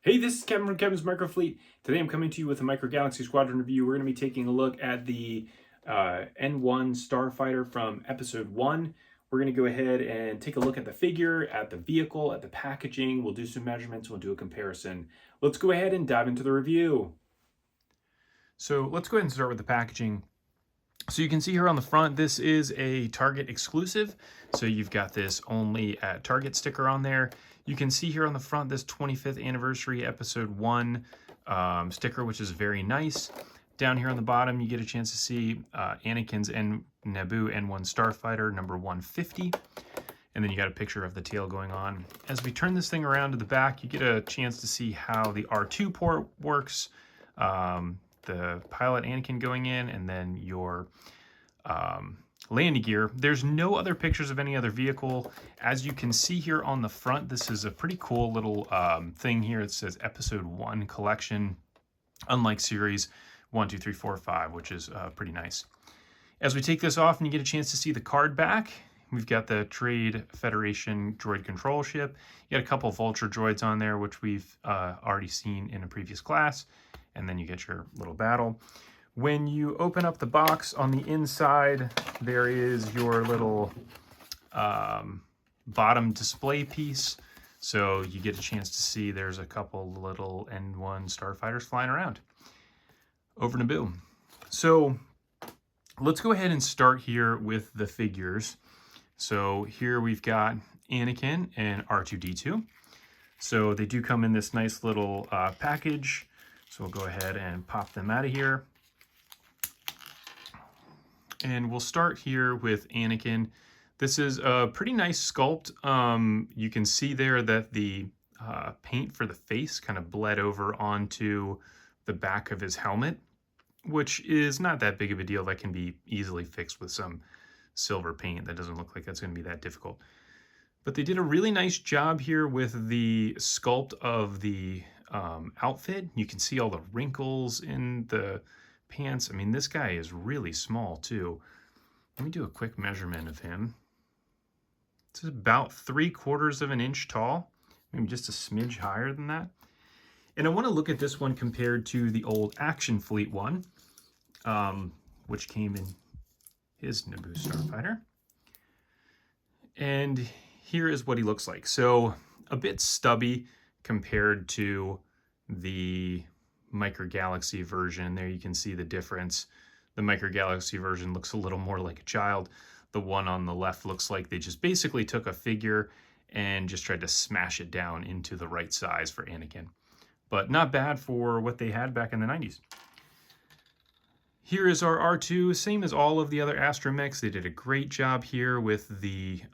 Hey, this is Kevin from Kevin's Microfleet. Today I'm coming to you with a Micro Galaxy Squadron review. We're going to be taking a look at the N1 Starfighter from Episode 1. We're going to go ahead and take a look at the figure, at the vehicle, at the packaging. We'll do some measurements, we'll do a comparison. Let's go ahead and dive into the review. So let's go ahead and start with the packaging. So you can see here on the front, this is a Target exclusive. So you've got this only at Target sticker on there. You can see here on the front, this 25th anniversary episode 1 sticker, which is very nice. Down here on the bottom, you get a chance to see Anakin's and Naboo N1 Starfighter number 150. And then you got a picture of the tail going on. As we turn this thing around to the back, you get a chance to see how the R2 port works. The pilot Anakin going in, and then your landing gear. There's no other pictures of any other vehicle. As you can see here on the front, this is a pretty cool little thing here. It says Episode 1 Collection, unlike Series 1, 2, 3, 4, 5, which is pretty nice. As we take this off and you get a chance to see the card back, we've got the Trade Federation droid control ship. You got a couple Vulture droids on there, which we've already seen in a previous class. And then you get your little battle. When you open up the box, on the inside, there is your little bottom display piece. So you get a chance to see there's a couple little N1 Starfighters flying around over Naboo. So let's go ahead and start here with the figures. So here we've got Anakin and R2-D2. So they do come in this nice little package. So we'll go ahead and pop them out of here. And we'll start here with Anakin. This is a pretty nice sculpt. You can see there that the paint for the face kind of bled over onto the back of his helmet, which is not that big of a deal. That can be easily fixed with some silver paint. That doesn't look like that's going to be that difficult. But they did a really nice job here with the sculpt of the outfit. You can see all the wrinkles in the pants. I mean, this guy is really small too. Let me do a quick measurement of him. It's about 3/4 of an inch tall, maybe just a smidge higher than that. And I want to look at this one compared to the old Action Fleet one, which came in his Naboo Starfighter. And here is what he looks like. So a bit stubby compared to the Micro Galaxy version. There you can see the difference. The Micro Galaxy version looks a little more like a child. The one on the left looks like they just basically took a figure and just tried to smash it down into the right size for Anakin. But not bad for what they had back in the 90s. Here is our R2, same as all of the other Astromechs. They did a great job here with the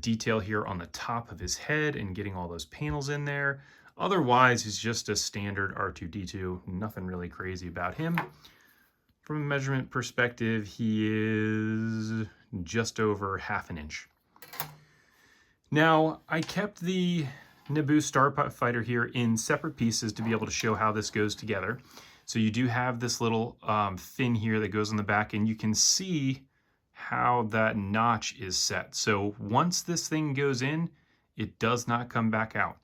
detail here on the top of his head and getting all those panels in there. Otherwise, he's just a standard R2-D2, nothing really crazy about him. From a measurement perspective, he is just over 1/2 inch. Now, I kept the Naboo Starfighter here in separate pieces to be able to show how this goes together. So you do have this little fin here that goes on the back, and you can see how that notch is set. So once this thing goes in, it does not come back out.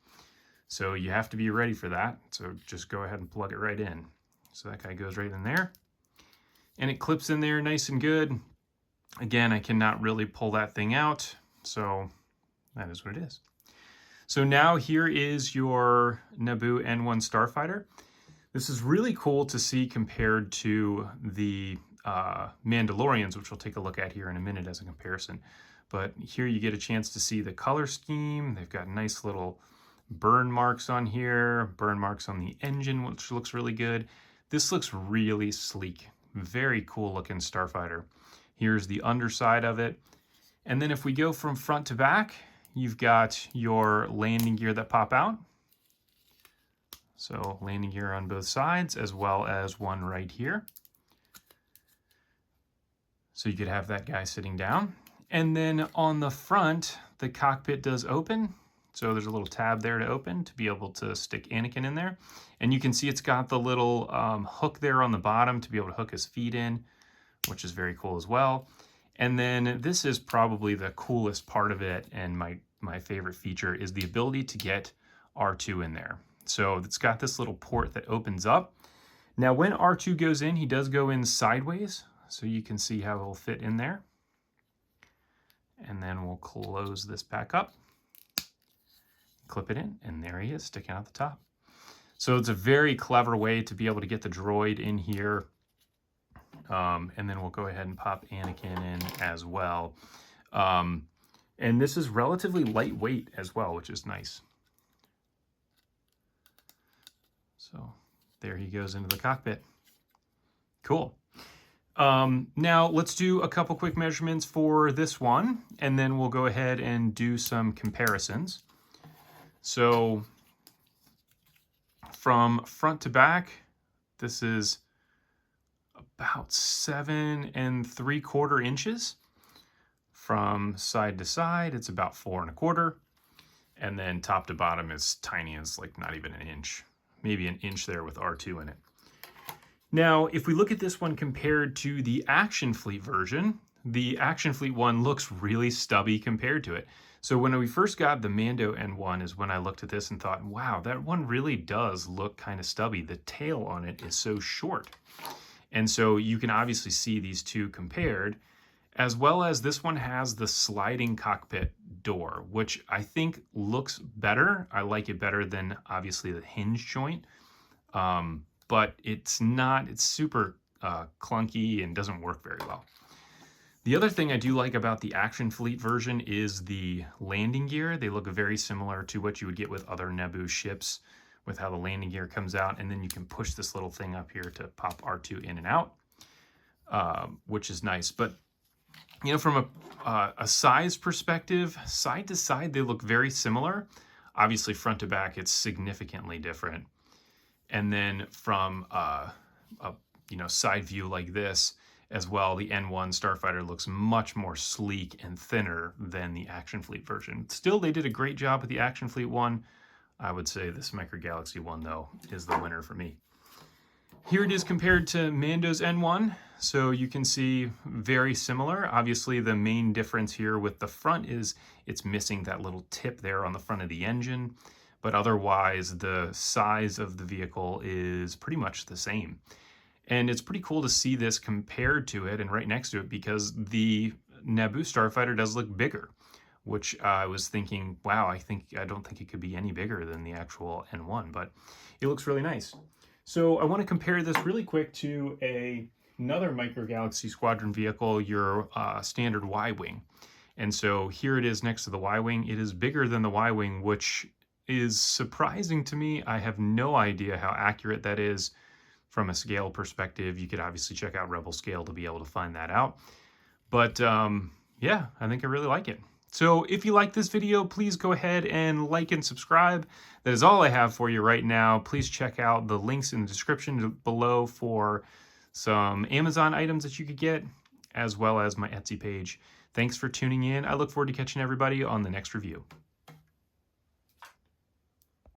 So you have to be ready for that. So just go ahead and plug it right in. So that guy goes right in there. And it clips in there nice and good. Again, I cannot really pull that thing out. So that is what it is. So now here is your Naboo N1 Starfighter. This is really cool to see compared to the Mandalorians, which we'll take a look at here in a minute as a comparison. But here you get a chance to see the color scheme. They've got nice little burn marks on here, burn marks on the engine, which looks really good. This looks really sleek. Very cool looking Starfighter. Here's the underside of it. And then if we go from front to back, you've got your landing gear that pop out. So landing gear on both sides, as well as one right here. So you could have that guy sitting down. And then on the front, the cockpit does open. So there's a little tab there to open to be able to stick Anakin in there. And you can see it's got the little hook there on the bottom to be able to hook his feet in, which is very cool as well. And then this is probably the coolest part of it, and my favorite feature is the ability to get R2 in there. So it's got this little port that opens up. Now when R2 goes in, he does go in sideways, so you can see how he'll fit in there. And then we'll close this back up, clip it in, and there he is sticking out the top. So it's a very clever way to be able to get the droid in here. And then we'll go ahead and pop Anakin in as well. And this is relatively lightweight as well, which is nice. So there he goes into the cockpit. Cool. Now let's do a couple quick measurements for this one, and then we'll go ahead and do some comparisons. So from front to back, this is about 7 3/4 inches. From side to side, it's about 4 1/4. And then top to bottom is tiny as like not even an inch, maybe an inch there with R2 in it. Now, if we look at this one compared to the Action Fleet version, the Action Fleet one looks really stubby compared to it. So when we first got the Mando N1 is when I looked at this and thought, wow, that one really does look kind of stubby. The tail on it is so short. And so you can obviously see these two compared, as well as this one has the sliding cockpit door, which I think looks better. I like it better than obviously the hinge joint. But it's super clunky and doesn't work very well. The other thing I do like about the Action Fleet version is the landing gear. They look very similar to what you would get with other Naboo ships, with how the landing gear comes out, and then you can push this little thing up here to pop R2 in and out, which is nice. But you know, from a size perspective, side to side, they look very similar. Obviously, front to back, it's significantly different. And then from a side view like this as well, the N1 Starfighter looks much more sleek and thinner than the Action Fleet version. Still, they did a great job with the Action Fleet one. I would say this Micro Galaxy one, though, is the winner for me. Here it is compared to Mando's N1. So you can see very similar. Obviously, the main difference here with the front is it's missing that little tip there on the front of the engine. But otherwise, the size of the vehicle is pretty much the same. And it's pretty cool to see this compared to it and right next to it, because the Naboo Starfighter does look bigger, which I was thinking, wow, I don't think it could be any bigger than the actual N1, but it looks really nice. So I want to compare this really quick to another Micro Galaxy Squadron vehicle, your standard Y-Wing. And so here it is next to the Y-Wing. It is bigger than the Y-Wing, which is surprising to me. I have no idea how accurate that is from a scale perspective. You could obviously check out Rebel Scale to be able to find that out. But yeah, I think I really like it. So if you like this video, please go ahead and like and subscribe. That is all I have for you right now. Please check out the links in the description below for some Amazon items that you could get, as well as my Etsy page. Thanks for tuning in. I look forward to catching everybody on the next review.